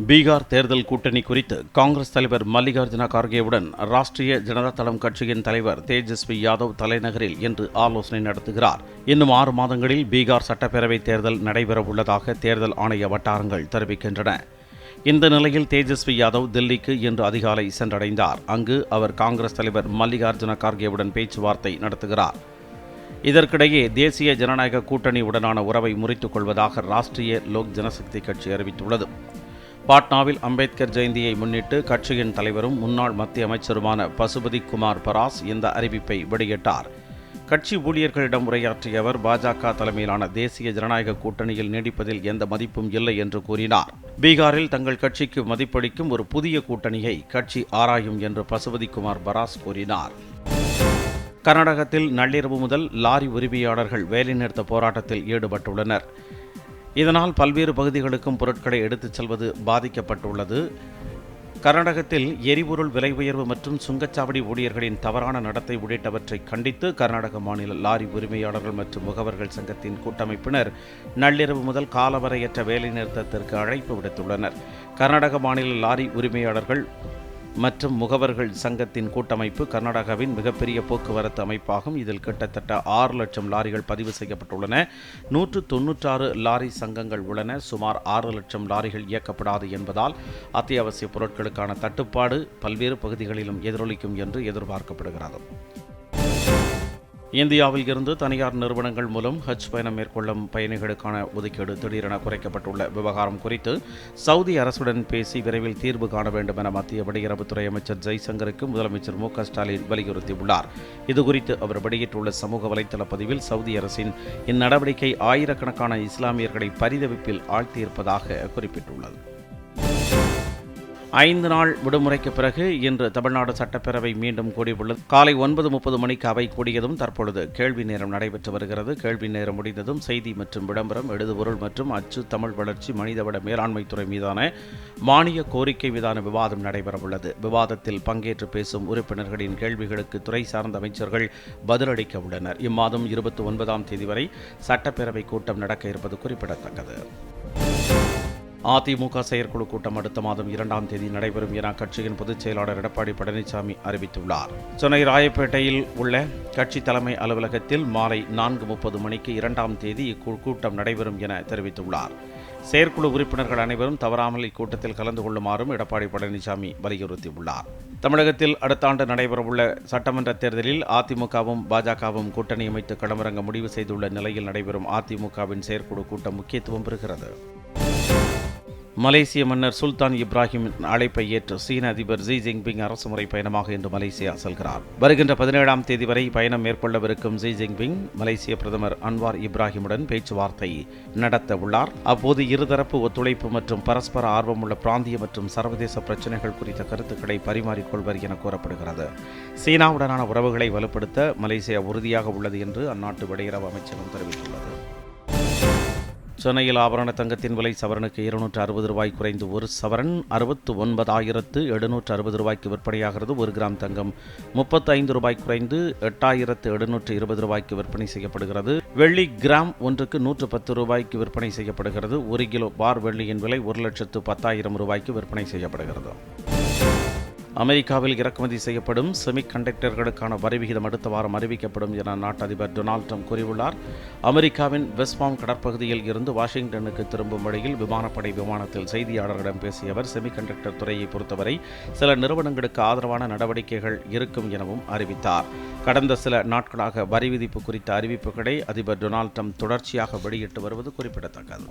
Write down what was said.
பீகார் தேர்தல் கூட்டணி குறித்து காங்கிரஸ் தலைவர் மல்லிகார்ஜுன கார்கேவுடன் ராஷ்டிரிய ஜனதா தளம் கட்சியின் தலைவர் தேஜஸ்வி யாதவ் தலைநகரில் இன்று ஆலோசனை நடத்துகிறார். இன்னும் 6 மாதங்களில் பீகார் சட்டப்பேரவைத் தேர்தல் நடைபெறவுள்ளதாக தேர்தல் ஆணைய வட்டாரங்கள் தெரிவிக்கின்றன. இந்த நிலையில் தேஜஸ்வி யாதவ் தில்லிக்கு இன்று அதிகாலை சென்றடைந்தார். அங்கு அவர் காங்கிரஸ் தலைவர் மல்லிகார்ஜுன கார்கேவுடன் பேச்சுவார்த்தை நடத்துகிறார். இதற்கிடையே தேசிய ஜனநாயக கூட்டணியுடனான உறவை முறித்துக் கொள்வதாக ராஷ்டிரிய லோக் ஜனசக்தி கட்சி அறிவித்துள்ளது. பாட்னாவில் அம்பேத்கர் ஜெயந்தியை முன்னிட்டு கட்சியின் தலைவரும் முன்னாள் மத்திய அமைச்சருமான பசுபதி குமார் பராஸ் இந்த அறிவிப்பை வெளியிட்டார். கட்சி ஊழியர்களிடம் உரையாற்றிய அவர் பாஜக தலைமையிலான தேசிய ஜனநாயக கூட்டணியில் நீடிப்பதில் எந்த மதிப்பும் இல்லை என்று கூறினார். பீகாரில் தங்கள் கட்சிக்கு மதிப்பளிக்கும் ஒரு புதிய கூட்டணியை கட்சி ஆராயும் என்று பசுபதி குமார் பராஸ் கூறினார். கர்நாடகத்தில் நள்ளிரவு முதல் லாரி உரிமையாளர்கள் வேலைநிறுத்த போராட்டத்தில் ஈடுபட்டுள்ளனர். இதனால் பல்வேறு பகுதிகளுக்கும் பொருட்களை எடுத்துச் செல்வது பாதிக்கப்பட்டுள்ளது. கர்நாடகத்தில் எரிபொருள் விலை உயர்வு மற்றும் சுங்கச்சாவடி ஊழியர்களின் தவறான நடத்தை உள்ளிட்டவற்றை கண்டித்து கர்நாடக மாநில லாரி உரிமையாளர்கள் மற்றும் முகவர்கள் சங்கத்தின் கூட்டமைப்பினர் நள்ளிரவு முதல் காலவரையற்ற வேலைநிறுத்தத்திற்கு அழைப்பு விடுத்துள்ளனர். கர்நாடக மாநில லாரி உரிமையாளர்கள் மற்றும் முகவர்கள் சங்கத்தின் கூட்டமைப்பு கர்நாடகாவின் மிகப்பெரிய போக்குவரத்து அமைப்பாகும். இதில் கிட்டத்தட்ட 6 லட்சம் லாரிகள் பதிவு செய்யப்பட்டுள்ளன. 196 லாரி சங்கங்கள் உள்ளன. சுமார் 6 லட்சம் லாரிகள் இயக்கப்படாது என்பதால் அத்தியாவசிய பொருட்களுக்கான தட்டுப்பாடு பல்வேறு பகுதிகளிலும் எதிரொலிக்கும் என்று எதிர்பார்க்கப்படுகிறது. இந்தியாவில் இருந்து தனியார் நிறுவனங்கள் மூலம் ஹஜ் பயணம் மேற்கொள்ளும் பயணிகளுக்கான ஒதுக்கீடு திடீரென குறைக்கப்பட்டுள்ள விவகாரம் குறித்து சவுதி அரசுடன் பேசி விரைவில் தீர்வு காண வேண்டும் என மத்திய வெளியுறவுத்துறை அமைச்சர் ஜெய்சங்கருக்கு முதலமைச்சர் மு.க.ஸ்டாலின் வலியுறுத்தியுள்ளார். இதுகுறித்து அவர் வெளியிட்டுள்ள சமூக வலைதள பதிவில் சவுதி அரசின் இந்நடவடிக்கை ஆயிரக்கணக்கான இஸ்லாமியர்களை பரிதவிப்பில் ஆழ்த்தியிருப்பதாக குறிப்பிட்டுள்ளது. 5 நாள் விடுமுறைக்கு பிறகு இன்று தமிழ்நாடு சட்டப்பேரவை மீண்டும் கூடியுள்ளது. காலை 9:30 மணிக்கு அவை கூடியதும் தற்பொழுது கேள்வி நேரம் நடைபெற்று வருகிறது. கேள்வி நேரம் முடிந்ததும் செய்தி மற்றும் விளம்பரம், எழுதுபொருள் மற்றும் அச்சு, தமிழ் வளர்ச்சி, மனிதவள மேலாண்மைத்துறை மீதான மானிய கோரிக்கை மீதான விவாதம் நடைபெறவுள்ளது. விவாதத்தில் பங்கேற்று பேசும் உறுப்பினர்களின் கேள்விகளுக்கு துறை சார்ந்த அமைச்சர்கள் பதிலளிக்க உள்ளனர். இம்மாதம் 29ஆம் தேதி வரை சட்டப்பேரவை கூட்டம் நடக்க இருப்பது குறிப்பிடத்தக்கது. அதிமுக செயற்குழு கூட்டம் அடுத்த மாதம் 2ஆம் தேதி நடைபெறும் என கட்சியின் பொதுச் செயலாளர் எடப்பாடி பழனிசாமி அறிவித்துள்ளார். சென்னை ராயப்பேட்டையில் உள்ள கட்சி தலைமை அலுவலகத்தில் மாலை 4:30 மணிக்கு 2ஆம் தேதி இக்கூட்டம் நடைபெறும் என தெரிவித்துள்ளார். செயற்குழு உறுப்பினர்கள் அனைவரும் தவறாமல் இக்கூட்டத்தில் கலந்து கொள்ளுமாறும் எடப்பாடி பழனிசாமி வலியுறுத்தியுள்ளார். தமிழகத்தில் அடுத்த ஆண்டு நடைபெறவுள்ள சட்டமன்ற தேர்தலில் அதிமுகவும் பாஜகவும் கூட்டணி அமைத்து களமிறங்க முடிவு செய்துள்ள நிலையில் நடைபெறும் அதிமுகவின் செயற்குழு கூட்டம் முக்கியத்துவம் பெறுகிறது. மலேசிய மன்னர் சுல்தான் இப்ராஹிம் அழைப்பை ஏற்று சீன அதிபர் ஜி ஜின்பிங் அரசுமுறை பயணமாக இன்று மலேசியா செல்கிறார். வருகின்ற 17ஆம் தேதி வரை பயணம் மேற்கொள்ளவிருக்கும் ஜி ஜின்பிங் மலேசிய பிரதமர் அன்வார் இப்ராஹிமுடன் பேச்சுவார்த்தை நடத்த உள்ளார். அப்போது இருதரப்பு ஒத்துழைப்பு மற்றும் பரஸ்பர ஆர்வமுள்ள பிராந்திய மற்றும் சர்வதேச பிரச்சினைகள் குறித்த கருத்துக்களை பரிமாறிக்கொள்வர் என கூறப்படுகிறது. சீனாவுடனான உறவுகளை வலுப்படுத்த மலேசியா உறுதியாக உள்ளது என்று அந்நாட்டு வெளியுறவு அமைச்சகம் தெரிவித்துள்ளது. சென்னையில் ஆபரண தங்கத்தின் விலை சவரனுக்கு 260 ரூபாய் குறைந்து ஒரு சவரன் 69,760 ரூபாய்க்கு விற்பனையாகிறது. 1 கிராம் தங்கம் 35 ரூபாய் குறைந்து 8,720 ரூபாய்க்கு விற்பனை செய்யப்படுகிறது. வெள்ளி கிராம் ஒன்றுக்கு 110 ரூபாய்க்கு விற்பனை செய்யப்படுகிறது. 1 கிலோ பார் வெள்ளியின் விலை 1,10,000 ரூபாய்க்கு விற்பனை செய்யப்படுகிறது. அமெரிக்காவில் இறக்குமதி செய்யப்படும் செமிகண்டக்டர்களுக்கான வரி விகிதம் அடுத்த வாரம் அறிவிக்கப்படும் என அந்நாட்டு அதிபர் டொனால்ட் ட்ரம்ப் கூறியுள்ளார். அமெரிக்காவின் வெஸ்ட்பாம் கடற்பகுதியில் இருந்து வாஷிங்டனுக்கு திரும்பும் வழியில் விமானப்படை விமானத்தில் செய்தியாளர்களிடம் பேசிய அவர் செமிகண்டக்டர் துறையை பொறுத்தவரை சில நிறுவனங்களுக்கு ஆதரவான நடவடிக்கைகள் இருக்கும் எனவும் அறிவித்தார். கடந்த சில நாட்களாக வரி விதிப்பு குறித்த அறிவிப்புகளை அதிபர் டொனால்ட் ட்ரம்ப் தொடர்ச்சியாக வெளியிட்டு வருவது குறிப்பிடத்தக்கது.